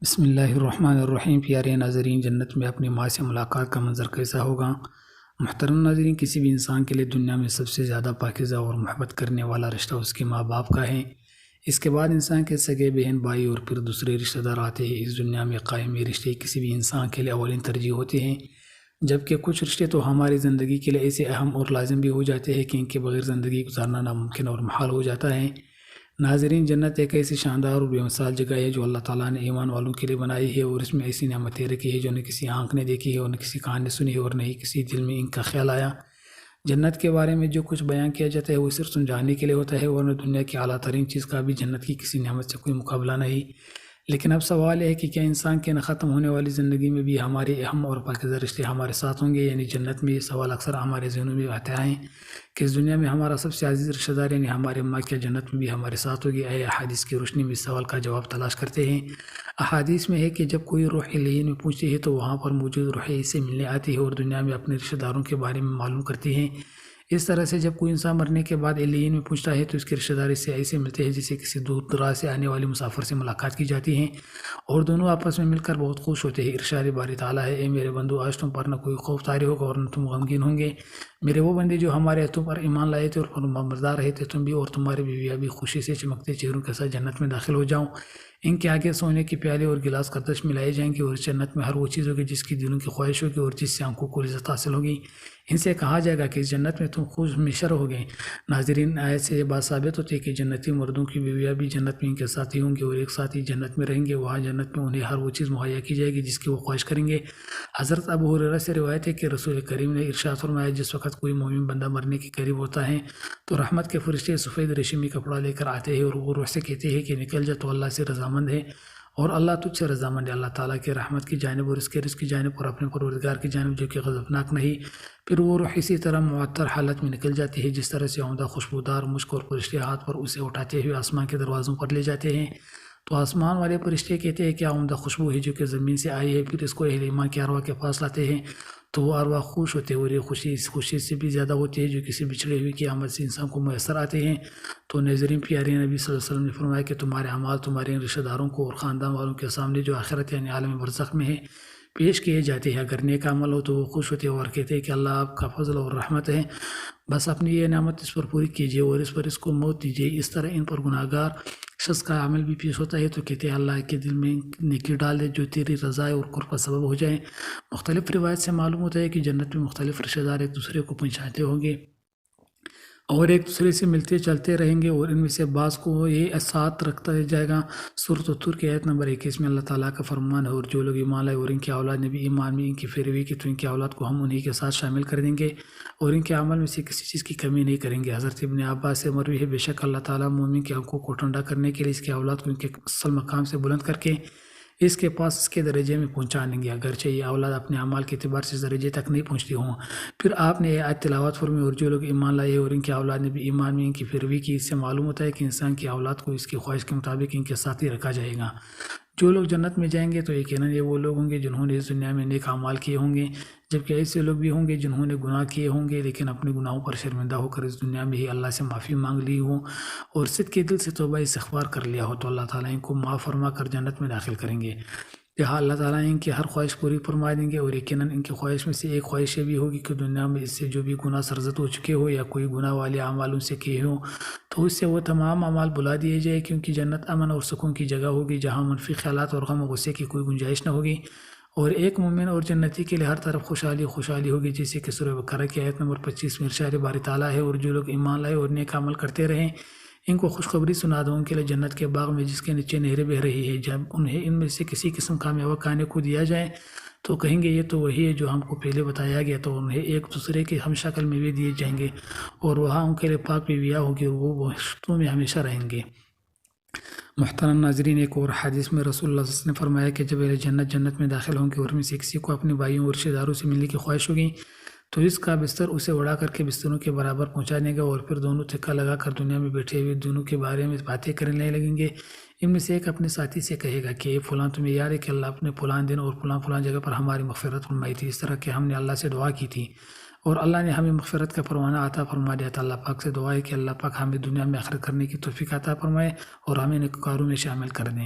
بسم اللہ الرحمن الرحیم۔ پیارے ناظرین، جنت میں اپنی ماں سے ملاقات کا منظر کیسا ہوگا؟ محترم ناظرین، کسی بھی انسان کے لیے دنیا میں سب سے زیادہ پاکیزہ اور محبت کرنے والا رشتہ اس کے ماں باپ کا ہے۔ اس کے بعد انسان کے سگے بہن بھائی اور پھر دوسرے رشتہ دار آتے ہیں۔ اس دنیا میں قائم یہ رشتے کسی بھی انسان کے لیے اولین ترجیح ہوتے ہیں، جبکہ کچھ رشتے تو ہماری زندگی کے لیے ایسے اہم اور لازم بھی ہو جاتے ہیں کہ ان کے بغیر زندگی گزارنا ناممکن اور محال ہو جاتا ہے۔ ناظرین، جنت ایک ایسی شاندار اور بے مثال جگہ ہے جو اللہ تعالیٰ نے ایمان والوں کے لیے بنائی ہے، اور اس میں ایسی نعمتیں رکھی ہے جو نہ کسی آنکھ نے دیکھی ہے اور نہ کسی کان نے سنی ہے اور نہ ہی کسی دل میں ان کا خیال آیا۔ جنت کے بارے میں جو کچھ بیان کیا جاتا ہے وہ صرف سمجھانے کے لیے ہوتا ہے، ورنہ دنیا کی اعلیٰ ترین چیز کا بھی جنت کی کسی نعمت سے کوئی مقابلہ نہیں۔ لیکن اب سوال یہ ہے کہ کیا انسان کے نہ ختم ہونے والی زندگی میں بھی ہمارے اہم اور پاکیزہ رشتے ہمارے ساتھ ہوں گے، یعنی جنت میں؟ یہ سوال اکثر ہمارے ذہنوں میں آتا ہے کہ اس دنیا میں ہمارا سب سے عزیز رشتہ دار یعنی ہمارے ماں کیا جنت میں بھی ہمارے ساتھ ہوگی؟ آئے احادیث کی روشنی میں اس سوال کا جواب تلاش کرتے ہیں۔ احادیث میں ہے کہ جب کوئی روح علیین میں پہنچتی ہے تو وہاں پر موجود روح اس سے ملنے آتی ہے اور دنیا میں اپنے رشتہ داروں کے بارے میں معلوم کرتی ہیں۔ اس طرح سے جب کوئی انسان مرنے کے بعد علیین میں پہنچتا ہے تو اس کے رشتہ دار اس سے ایسے ملتے ہیں جسے کسی دور دراز سے آنے والے مسافر سے ملاقات کی جاتی ہے، اور دونوں آپس میں مل کر بہت خوش ہوتے ہیں۔ ارشاد باری تعالیٰ ہے، اے میرے بندو، آج تم پر نہ کوئی خوف طاری ہوگا اور نہ تم غمگین ہوں گے۔ میرے وہ بندے جو ہمارے تم پر ایمان لائے تھے اور فرمانبردار رہے تھے، تم بھی اور تمہاری بیویاں بھی خوشی سے چمکتے چہروں کے ساتھ جنت میں داخل ہو جاؤ۔ ان کے آگے سونے کے پیالے اور گلاس کردش ملائے جائیں گے، اور اس جنت میں ہر وہ چیز ہوگی جس کی دلوں کی خواہش ہوگی اور جس سے آنکھوں کو لذت حاصل ہوگی۔ ان سے کہا جائے گا کہ اس جنت میں تم خوش ہمیشہ رہو گے۔ ناظرین، آیت سے یہ بات ثابت ہوتی ہے کہ جنتی مردوں کی بیویاں بھی جنت میں ان کے ساتھ ہی ہوں گے اور ایک ساتھ ہی جنت میں رہیں گے۔ وہاں جنت میں انہیں ہر وہ چیز مہیا کی جائے گی جس کی وہ خواہش کریں گے۔ حضرت ابو ہریرہ سے روایت ہے کہ رسول کریم نے ارشاد فرمایا، جس وقت کوئی مومن بندہ مرنے کے قریب ہوتا ہے تو رحمت کے فرشتے سفید ریشمی کپڑا لے کر آتے ہیں اور وہ روح سے کہتے ہیں کہ نکل جا، تو اللہ سے رضامند ہے اور اللہ تجھ سے رضامند ہے، اللہ تعالیٰ کی رحمت کی جانب اور اس کے رزق کی جانب اور اپنے پروردگار کی جانب جو کہ غضبناک نہیں۔ پھر وہ روح اسی طرح معطر حالت میں نکل جاتی ہے جس طرح سے عمدہ خوشبودار مشک، اور فرشتے ہاتھ پر اسے اٹھاتے ہوئے آسمان کے دروازوں پر لے جاتے ہیں۔ تو آسمان والے فرشتے کہتے ہیں، کیا عمدہ خوشبو ہے جو کہ زمین سے آئی ہے۔ پھر اس کو اہل ایمان کے ارواح کے پاس لاتے ہیں تو وہ ارواح خوش ہوتے ہیں، اور یہ خوشی اس خوشی سے بھی زیادہ ہوتی ہے جو کسی بچھڑے ہوئے کی آمد سے انسان کو میسر آتے ہیں۔ تو ناظرین، پیارے نبی صلی اللہ علیہ وسلم نے فرمایا کہ تمہارے اعمال تمہارے ان رشتہ داروں کو اور خاندان والوں کے سامنے جو آخرت یعنی عالم برزخ میں ہے پیش کیے جاتے ہیں۔ اگر نیک عمل ہو تو وہ خوش ہوتے ہیں اور کہتے ہیں کہ اللہ آپ کا فضل اور رحمت ہے، بس اپنی یہ نعمت اس پر پوری کیجیے اور اس پر اس کو موت دیجیے۔ اس طرح ان پر گناہ گار شخص کا عمل بھی پیش ہوتا ہے تو کہتے ہیں اللہ کے دل میں نیکی ڈال دے جو تیری رضا اور قرب کا سبب ہو جائے۔ مختلف روایت سے معلوم ہوتا ہے کہ جنت میں مختلف رشتہ دار ایک دوسرے کو پہچانتے ہوں گے اور ایک دوسرے سے ملتے چلتے رہیں گے، اور ان میں سے بعض کو یہ ساتھ رکھتا جائے گا۔ سورۃ الطور کی آیت نمبر 21 میں اللہ تعالیٰ کا فرمان ہے، اور جو لوگ ایمان لائے اور ان کی اولاد نے بھی ایمان میں ان کی پیروی کی تو ان کی اولاد کو ہم انہی کے ساتھ شامل کر دیں گے اور ان کے عمل میں سے کسی چیز کی کمی نہیں کریں گے۔ حضرت ابن عباس سے مروی ہے، بے شک اللہ تعالیٰ مومن کے آنکھوں کو ٹھنڈا کرنے کے لیے اس کی اولاد کو ان کے اصل مقام سے بلند کر کے اس کے پاس اس کے درجے میں پہنچا دیں گے، اگرچہ یہ اولاد اپنے اعمال کے اعتبار سے اس درجے تک نہیں پہنچتی ہوں۔ پھر آپ نے یہ آیت تلاوت فرمائی، اور جو لوگ ایمان لائے اور ان کی اولاد نے بھی ایمان میں ان کی پیروی کی۔ اس سے معلوم ہوتا ہے کہ انسان کی اولاد کو اس کی خواہش کے مطابق ان کے ساتھ ہی رکھا جائے گا۔ جو لوگ جنت میں جائیں گے تو یقیناً یہ وہ لوگ ہوں گے جنہوں نے اس دنیا میں نیک اعمال کیے ہوں گے، جبکہ ایسے لوگ بھی ہوں گے جنہوں نے گناہ کیے ہوں گے لیکن اپنے گناہوں پر شرمندہ ہو کر اس دنیا میں ہی اللہ سے معافی مانگ لی ہو اور صدق کے دل سے توبہ استغفار کر لیا ہو، تو اللہ تعالیٰ ان کو معاف فرما کر جنت میں داخل کریں گے۔ یہاں اللہ تعالیٰ ان کی ہر خواہش پوری فرما دیں گے، اور یقیناً ان کی خواہش میں سے ایک خواہش یہ بھی ہوگی کہ دنیا میں اس سے جو بھی گناہ سرزد ہو چکے ہو یا کوئی گناہ والے اعمال ان سے کیے ہوں تو اس سے وہ تمام اعمال بلا دیے جائے، کیونکہ جنت امن اور سکون کی جگہ ہوگی جہاں منفی خیالات اور غم و غصے کی کوئی گنجائش نہ ہوگی، اور ایک مومن اور جنتی کے لیے ہر طرف خوشحالی خوشحالی ہوگی، جیسے کہ سورہ بقرہ کی آیت نمبر 25 میں ارشاد باری تعالیٰ ہے، اور جو لوگ ایمان لائے اور نیک عمل کرتے رہیں ان کو خوشخبری سنا دو، ان کے لیے جنت کے باغ میں جس کے نیچے نہریں بہہ رہی ہے۔ جب انہیں ان میں سے کسی قسم کا میوہ کھانے کو دیا جائے تو کہیں گے یہ تو وہی ہے جو ہم کو پہلے بتایا گیا، تو انہیں ایک دوسرے کے ہم شکل میوے دیے جائیں گے، اور وہاں ان کے لیے پاک بیویاں ہوگی اور وہ بہشتوں میں ہمیشہ رہیں گے۔ محترم ناظرین، ایک اور حدیث میں رسول اللہ صلی اللہ علیہ وسلم نے فرمایا کہ جب اہل جنت میں داخل ہوں گے اور ان میں سے کسی کو اپنے بھائیوں اور رشتہ داروں سے ملنے کی خواہش ہوگی تو اس کا بستر اسے اڑا کر کے بستروں کے برابر پہنچا دے گا، اور پھر دونوں تکا لگا کر دنیا میں بیٹھے ہوئے دونوں کے بارے میں باتیں کرنے لگیں گے۔ ان میں سے ایک اپنے ساتھی سے کہے گا کہ اے فلاں، تمہیں یاد ہے کہ اللہ اپنے فلاں دن اور فلاں جگہ پر ہماری مغفرت فرمائی تھی، اس طرح کہ ہم نے اللہ سے دعا کی تھی اور اللہ نے ہمیں مغفرت کا پروانہ عطا فرما دیا تھا۔ اللہ پاک سے دعا ہے کہ اللہ پاک ہمیں دنیا میں آخرت کرنے کی توفیق عطا فرمائے اور ہمیں نیک کاروں میں شامل کر دیں۔